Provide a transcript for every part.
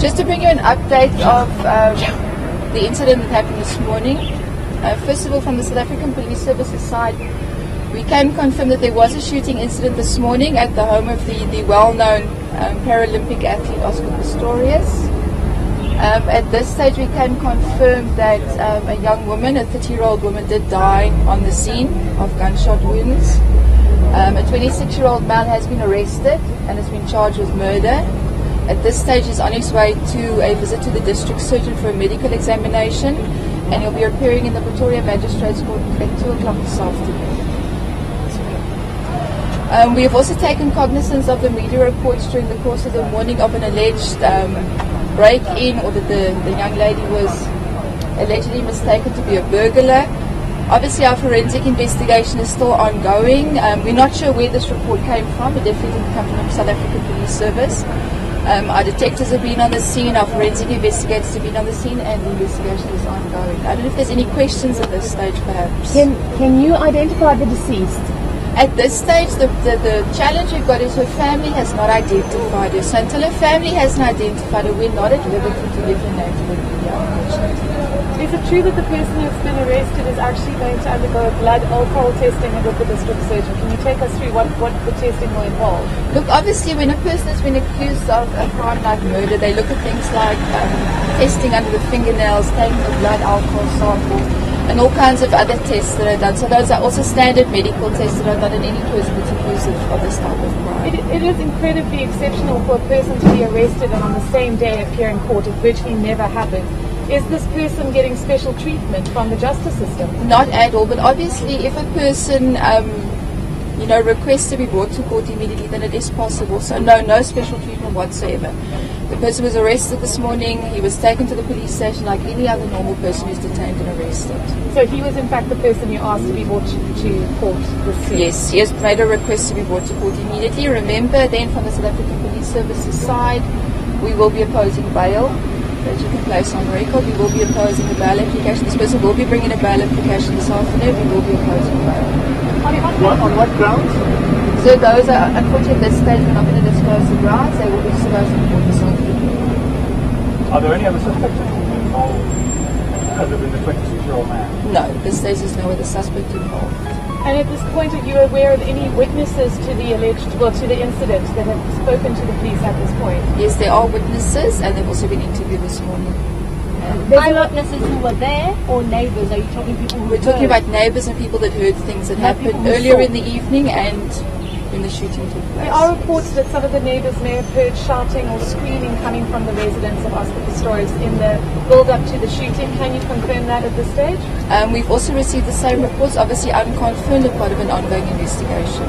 Just to bring you an update of the incident that happened this morning. First of all, from the South African Police Services side, we can confirm that there was a shooting incident this morning at the home of the well-known Paralympic athlete Oscar Pistorius. At this stage, we can confirm that a young woman, a 30-year-old woman, did die on the scene of gunshot wounds. A 26-year-old male has been arrested and has been charged with murder. At this stage, he's on his way to a visit to the district surgeon for a medical examination, and he'll be appearing in the Pretoria Magistrates Court at 2 o'clock this afternoon. We have also taken cognizance of the media reports during the course of the morning of an alleged break-in, or that the young lady was allegedly mistaken to be a burglar. Obviously, our forensic investigation is still ongoing. We're not sure where this report came from. It definitely didn't come from the South African Police Service. Our detectives have been on the scene, our forensic investigators have been on the scene, and the investigation is ongoing. I don't know if there's any questions at this stage, perhaps. Can you identify the deceased? At this stage, the challenge we've got is her family has not identified her. So until her family hasn't identified her, we're not at liberty to give her name to the media, unfortunately. Is it true that the person who's been arrested is actually going to undergo blood alcohol testing with the district surgeon? Can you take us through what the testing will involve? Look, obviously, when a person has been accused of a crime like murder, they look at things like testing under the fingernails, taking a blood alcohol sample, and all kinds of other tests that are done. So those are also standard medical tests that are done in any person that's accused of this type of crime. It is incredibly exceptional for a person to be arrested and on the same day appear in court. It virtually never happens. Is this person getting special treatment from the justice system? Not at all, but obviously if a person requests to be brought to court immediately, then it is possible. So no special treatment whatsoever. The person was arrested this morning. He was taken to the police station like any other normal person who's detained and arrested. So he was in fact the person you asked to be brought to court this week? Yes, he has made a request to be brought to court immediately. Remember, then from the South African Police Services side, we will be opposing bail that you can place on record. We will be opposing a bail application. This person will be bringing a bail application this afternoon. We will be opposing bail. On what grounds? So those are, unfortunately at this stage, we're not going to disclose the grounds. They will be disclosed in court this afternoon. Are there any other suspects involved other than the 26-year-old man? No, at this stage there's no other suspect involved. And at this point, are you aware of any witnesses to the to the incident that have spoken to the police at this point? Yes, there are witnesses, and they've also been interviewed this morning. Eyewitnesses who were there, or neighbours? Are you talking people who We're talking about neighbours and people that heard things that happened earlier in the evening and when the shooting took place. There are reports that some of the neighbours may have heard shouting or screaming coming from the residence of Oscar Pistorius in the build-up to the shooting. Can you confirm that at this stage? We've also received the same reports, obviously unconfirmed, as part of an ongoing investigation.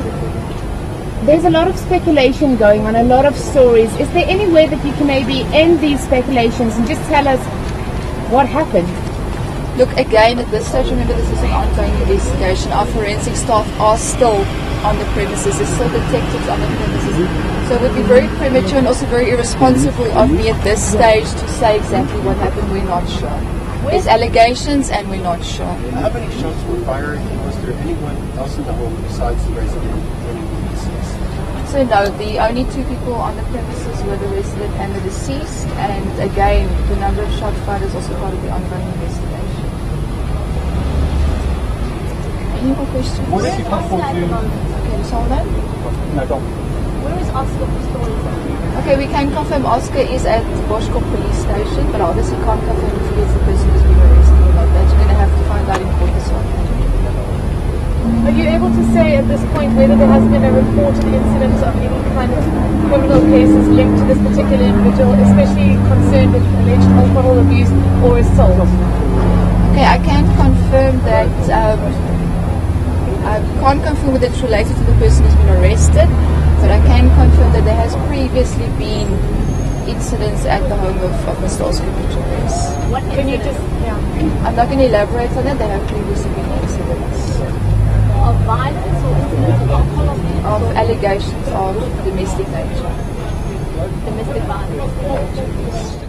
There's a lot of speculation going on, a lot of stories. Is there any way that you can maybe end these speculations and just tell us what happened? Look, again, at this stage, remember this is an ongoing investigation. Our forensic staff are still on the premises. There's still detectives on the premises. So it would be very premature and also very irresponsible of me at this stage to say exactly what happened. We're not sure. There's allegations and we're not sure. How many shots were fired? Was there anyone else in the home besides the resident? So no, the only two people on the premises were the resident and the deceased, and again, the number of shots fired is also part of the ongoing investigation. Any more questions? What is he comfortable to? Okay, just hold on. No, don't. Where is Oscar Pistorius? Okay, we can confirm Oscar is at Boschkop Police Station, but obviously can't confirm if he is the person who's been arrested or not. That you're going to have to find out in court this afternoon. Are you able to say at this point whether there has been a reported incident of any kind of criminal cases linked to this particular individual, especially concerned with alleged alcohol abuse or assault? Okay, I can't confirm that. I can't confirm whether it's related to the person who's been arrested, but I can confirm that there has previously been incidents at the home of Mr. Oscar Pistorius. What Can you just, yeah. I'm not going to elaborate on that. There have previously been incidents of violence or incidents of alcohol abuse? of allegations of domestic nature. Domestic violence.